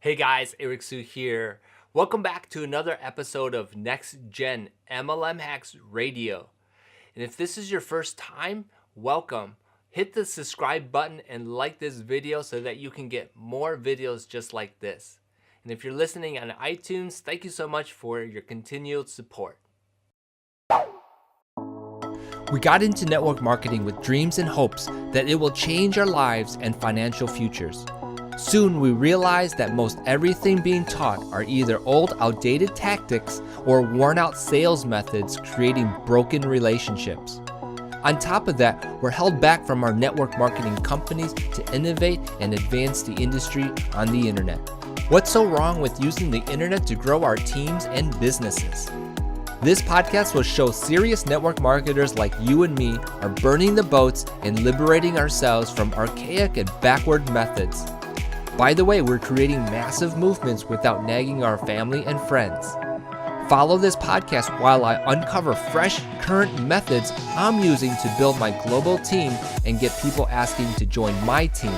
Hey guys, E-rik Soo here. Welcome back to another episode of Next Gen MLM Hacks Radio. And if this is your first time, welcome. Hit the subscribe button and like this video so that you can get more videos just like this. And if you're listening on iTunes, thank you so much for your continued support. We got into network marketing with dreams and hopes that it will change our lives and financial futures. Soon we realized that most everything being taught are either old, outdated tactics or worn-out sales methods creating broken relationships. On top of that, we're held back from our network marketing companies to innovate and advance the industry on the internet. What's so wrong with using the internet to grow our teams and businesses? This podcast will show serious network marketers like you and me are burning the boats and liberating ourselves from archaic and backward methods. By the way, we're creating massive movements without nagging our family and friends. Follow this podcast while I uncover fresh, current methods I'm using to build my global team and get people asking to join my team.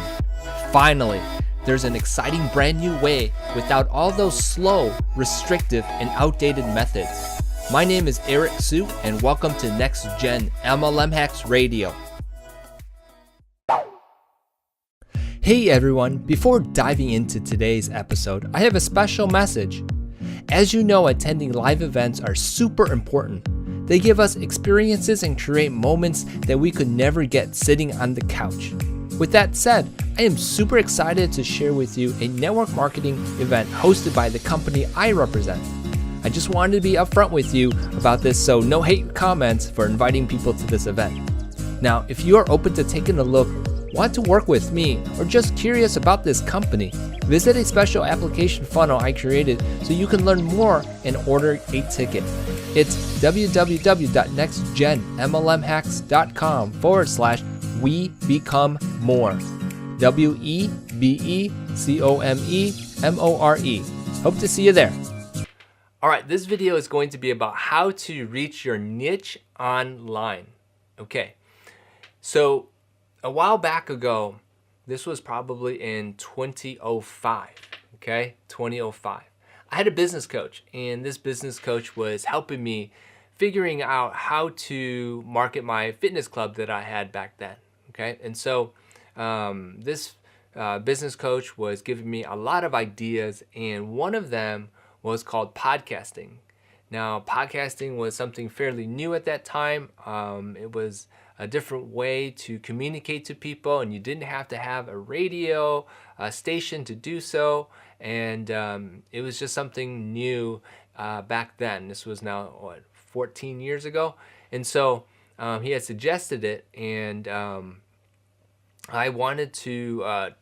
Finally, there's an exciting brand new way without all those slow, restrictive, and outdated methods. My name is E-rik Soo, and welcome to Next Gen MLM Hacks Radio. Hey everyone, before diving into today's episode, I have a special message. As you know, attending live events are super important. They give us experiences and create moments that we could never get sitting on the couch. With that said, I am super excited to share with you a network marketing event hosted by the company I represent. I just wanted to be upfront with you about this, so no hate comments for inviting people to this event. Now, if you are open to taking a look, want to work with me, or just curious about this company, visit a special application funnel I created so you can learn more and order a ticket. It's www.nextgenmlmhacks.com/we become more. WEBECOMEMORE. Hope to see you there. All right, this video is going to be about how to reach your niche online. Okay, so a while back ago, this was probably in 2005, okay, 2005. I had a business coach, and this business coach was helping me figuring out how to market my fitness club that I had back then, okay? And so this business coach was giving me a lot of ideas, and one of them was called podcasting. Now, podcasting was something fairly new at that time. It was a different way to communicate to people, and you didn't have to have a radio station to do so. And it was just something new back then. This was now, 14 years ago? And so he had suggested it, and I wanted to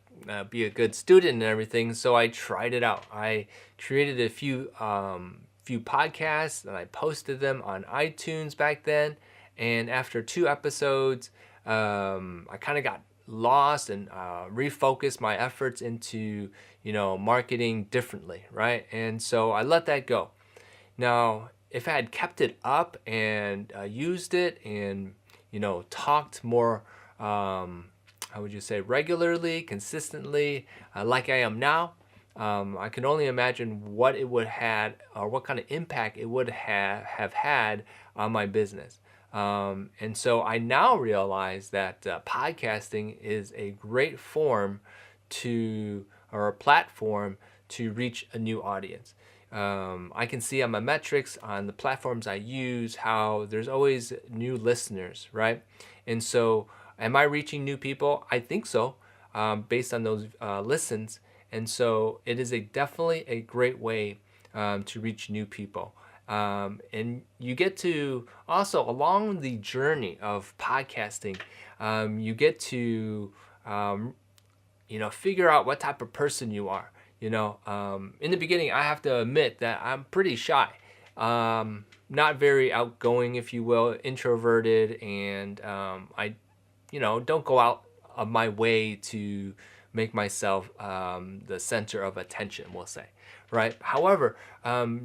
be a good student and everything, so I tried it out. I created a few podcasts, and I posted them on iTunes back then. And after 2 episodes, I kind of got lost and refocused my efforts into, marketing differently, right? And so I let that go. Now, if I had kept it up and used it and, talked more, how would you say, regularly, consistently, like I am now, I can only imagine what it would have, or what kind of impact it would have had on my business. And so I now realize that podcasting is a great form or a platform to reach a new audience. I can see on my metrics on the platforms I use how there's always new listeners, right? And so am I reaching new people? I think so, based on those listens. And so it is definitely a great way to reach new people. And you get to also, along the journey of podcasting, you get to figure out what type of person you are. In the beginning, I have to admit that I'm pretty shy, not very outgoing, if you will, introverted, and I don't go out of my way to make myself the center of attention, we'll say, right? However,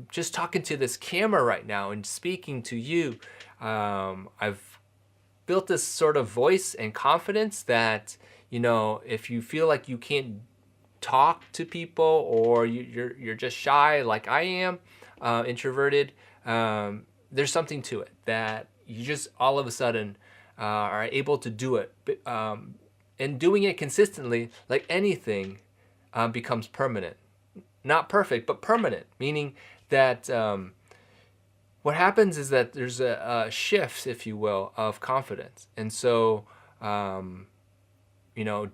just talking to this camera right now and speaking to you, I've built this sort of voice and confidence that, if you feel like you can't talk to people, or you're just shy like I am, introverted, there's something to it that you just all of a sudden are able to do it. And doing it consistently, like anything, becomes permanent. Not perfect, but permanent, meaning that what happens is that there's a shift, if you will, of confidence. And so,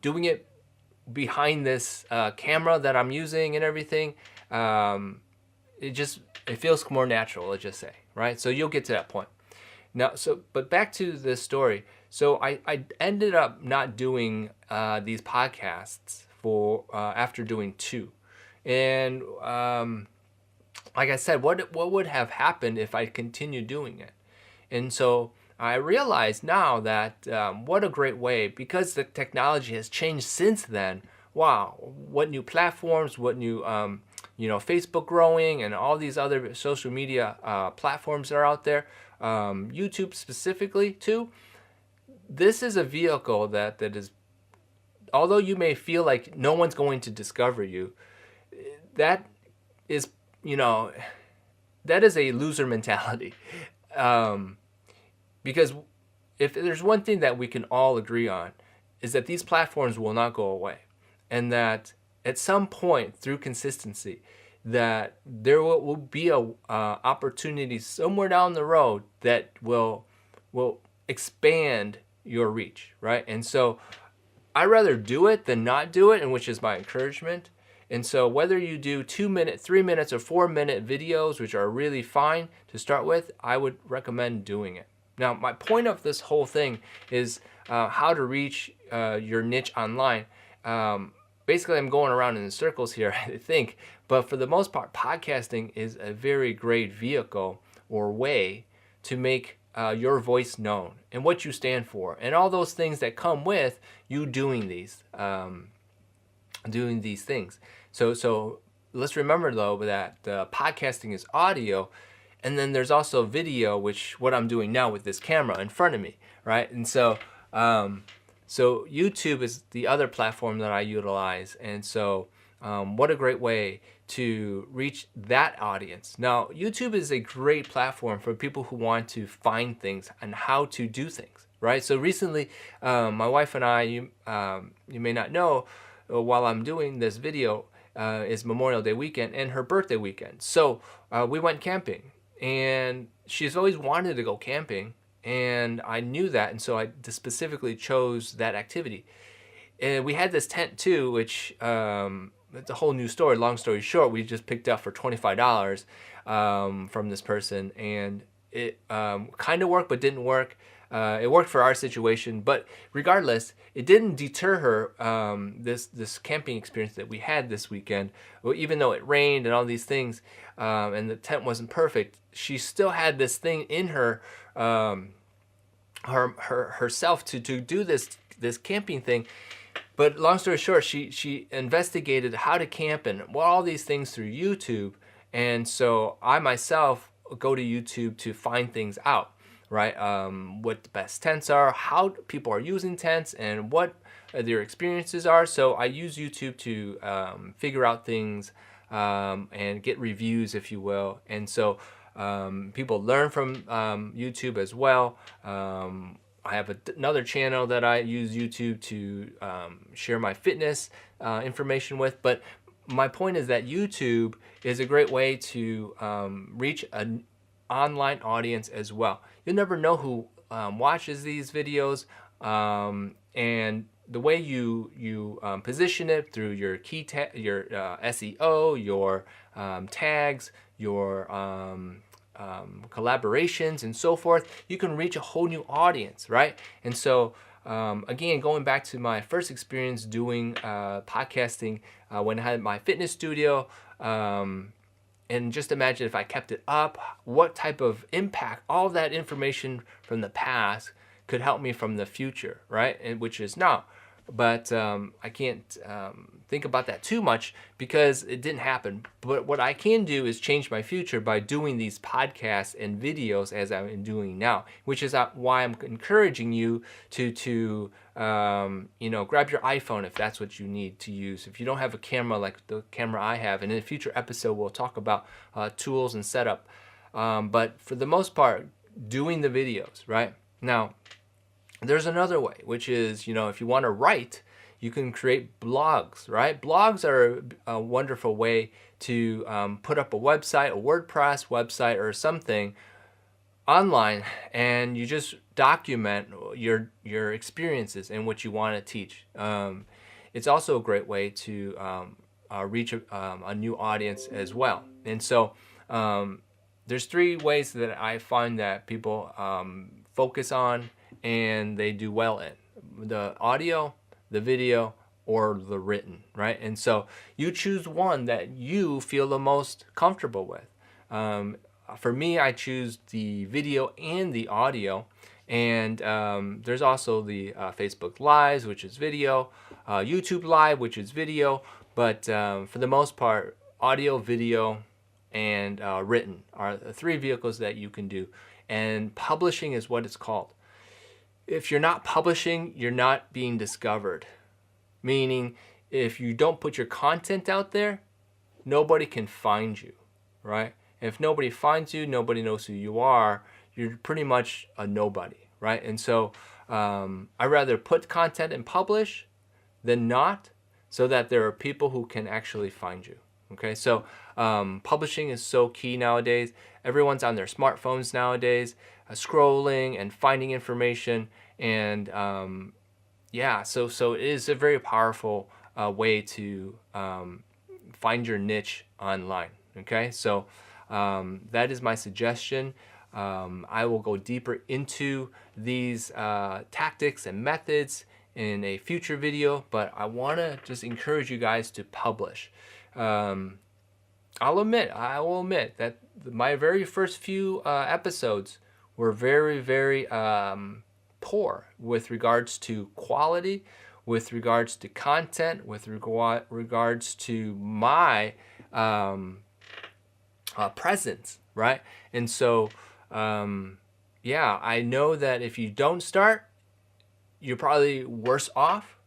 doing it behind this camera that I'm using and everything, it feels more natural, let's just say, right? So you'll get to that point. Now, but back to this story. So I ended up not doing these podcasts for after doing 2. And like I said, what would have happened if I continued doing it? And so I realize now that what a great way, because the technology has changed since then. Wow, what new platforms, what new Facebook growing, and all these other social media platforms that are out there, YouTube specifically too. This is a vehicle that is, although you may feel like no one's going to discover you, that is a loser mentality. Because if there's one thing that we can all agree on, is that these platforms will not go away, and that at some point through consistency, that there will be a opportunity somewhere down the road that will expand your reach, right? And so I'd rather do it than not do it, and which is my encouragement. And so whether you do 2 minute, 3 minutes, or 4 minute videos, which are really fine to start with, I would recommend doing it. Now, my point of this whole thing is how to reach your niche online. Basically, I'm going around in circles here, I think, but for the most part, podcasting is a very great vehicle or way to make your voice known and what you stand for, and all those things that come with you doing these things. So let's remember though that podcasting is audio, and then there's also video, which what I'm doing now with this camera in front of me, right? And so YouTube is the other platform that I utilize, and so what a great way to reach that audience. Now, YouTube is a great platform for people who want to find things and how to do things, right? So recently, my wife and I, you may not know, while I'm doing this video, is Memorial Day weekend and her birthday weekend. So we went camping, and she's always wanted to go camping, and I knew that, and so I specifically chose that activity. And we had this tent too, which it's a whole new story. Long story short, we just picked up for $25 from this person, and it kind of worked but didn't work. It worked for our situation, but regardless, it didn't deter her, this camping experience that we had this weekend. Well, even though it rained and all these things, and the tent wasn't perfect, she still had this thing in her, herself to do this camping thing. But long story short, she investigated how to camp and all these things through YouTube, and so I myself go to YouTube to find things out. Right, what the best tents are, how people are using tents, and what their experiences are. So I use YouTube to figure out things and get reviews, if you will. And so people learn from YouTube as well. I have another channel that I use YouTube to share my fitness information with. But my point is that YouTube is a great way to reach an online audience as well. You'll never know who watches these videos, and the way you position it through your your SEO, your tags, your collaborations, and so forth, you can reach a whole new audience, right? And so again, going back to my first experience doing podcasting when I had my fitness studio, and just imagine if I kept it up, what type of impact all that information from the past could help me from the future, right? And which is now. but I can't think about that too much because it didn't happen. But what I can do is change my future by doing these podcasts and videos as I'm doing now, which is why I'm encouraging you to grab your iPhone if that's what you need to use. If you don't have a camera like the camera I have, and in a future episode we'll talk about tools and setup. But for the most part, doing the videos, right? Now, there's another way, which is, if you want to write, you can create blogs, right? Blogs are a wonderful way to put up a website, a WordPress website or something online, and you just document your experiences and what you want to teach. It's also a great way to reach a new audience as well. And so there's 3 ways that I find that people focus on and they do well in: the audio, the video, or the written, right? And so you choose one that you feel the most comfortable with. For me, I choose the video and the audio, and there's also the Facebook Lives, which is video, YouTube Live, which is video, but for the most part, audio, video, and written are the 3 vehicles that you can do, and publishing is what it's called. If you're not publishing, you're not being discovered. Meaning, if you don't put your content out there, nobody can find you, right? If nobody finds you, nobody knows who you are, you're pretty much a nobody, right? And so I'd rather put content and publish than not, so that there are people who can actually find you. Okay, so publishing is so key nowadays. Everyone's on their smartphones nowadays, scrolling and finding information, and so it is a very powerful way to find your niche online. Okay, so that is my suggestion. I will go deeper into these tactics and methods in a future video, but I want to just encourage you guys to publish. I will admit that my very first few episodes were very, very poor with regards to quality, with regards to content, with regards to my presence, right? And so, I know that if you don't start, you're probably worse off.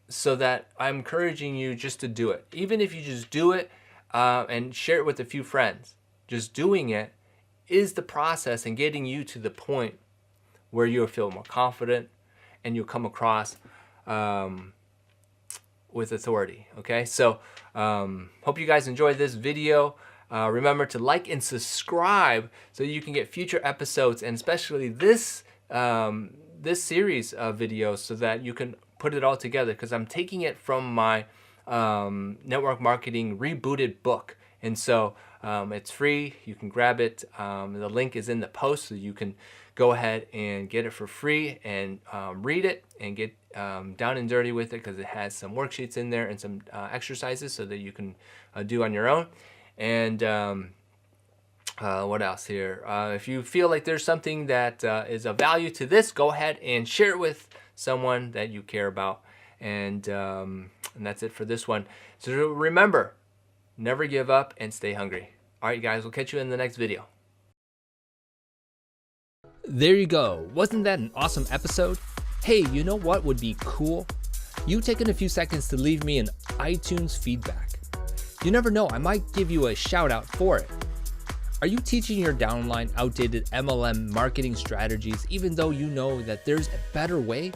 So that I'm encouraging you just to do it. Even if you just do it and share it with a few friends, just doing it is the process and getting you to the point where you'll feel more confident and you'll come across with authority. Okay, so hope you guys enjoyed this video. Remember to like and subscribe so you can get future episodes, and especially this series of videos, so that you can put it all together, because I'm taking it from my Network Marketing Rebooted book. And so it's free. You can grab it. The link is in the post, so you can go ahead and get it for free and read it and get down and dirty with it, because it has some worksheets in there and some exercises so that you can do on your own. And what else here? If you feel like there's something that is of value to this, go ahead and share it with someone that you care about. And that's it for this one. So remember, never give up and stay hungry. All right, guys, we'll catch you in the next video. There you go. Wasn't that an awesome episode? Hey, you know what would be cool? You taking a few seconds to leave me an iTunes feedback. You never know, I might give you a shout out for it. Are you teaching your downline outdated MLM marketing strategies even though you know that there's a better way?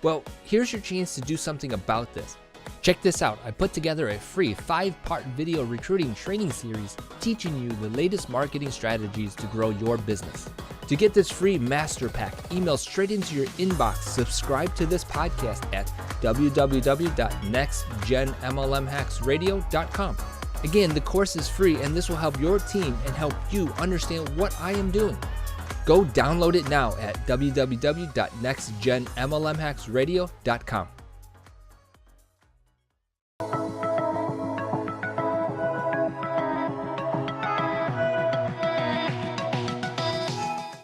Well, here's your chance to do something about this. Check this out. I put together a free 5-part video recruiting training series teaching you the latest marketing strategies to grow your business. To get this free master pack, email straight into your inbox. Subscribe to this podcast at www.nextgenmlmhacksradio.com. Again, the course is free, and this will help your team and help you understand what I am doing. Go download it now at www.nextgenmlmhacksradio.com.